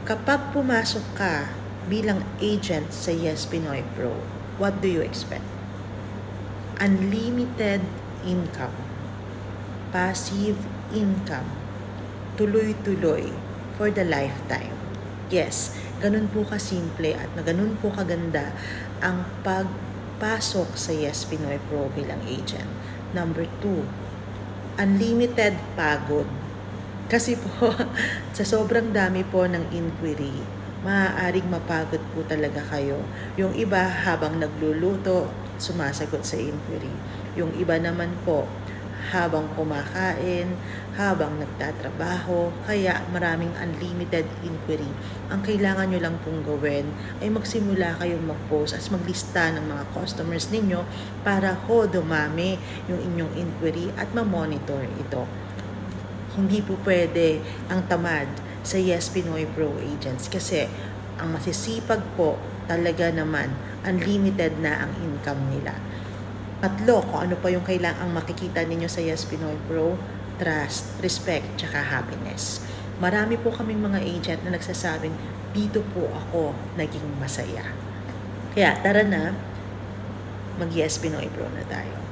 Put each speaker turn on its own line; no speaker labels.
Kapag pumasok ka bilang agent sa Yes Pinoy Pro, what do you expect? Unlimited income, passive income, tuloy-tuloy for the lifetime. Yes, ganun po kasimple at ganun po kaganda ang pagpasok sa Yes Pinoy Pro bilang agent. Number 2, unlimited pagod. Kasi po, sa sobrang dami po ng inquiry, maaaring mapagod po talaga kayo. Yung iba habang nagluluto, sumasagot sa inquiry. Yung iba naman po, habang kumakain, habang nagtatrabaho, kaya maraming unlimited inquiry. Ang kailangan nyo lang pong gawin ay magsimula kayong mag-post at maglista ng mga customers ninyo para dumami yung inyong inquiry at ma-monitor ito. Hindi po pwede ang tamad sa Yes Pinoy Pro Agents kasi ang masisipag po talaga naman unlimited na ang income nila. Tatlo, kung ano pa yung kailangang makikita ninyo sa Yes Pinoy Pro: trust, respect, tsaka happiness. Marami po kaming mga agent na nagsasabing, dito po ako naging masaya. Kaya tara na, mag Yes Pinoy Pro na tayo.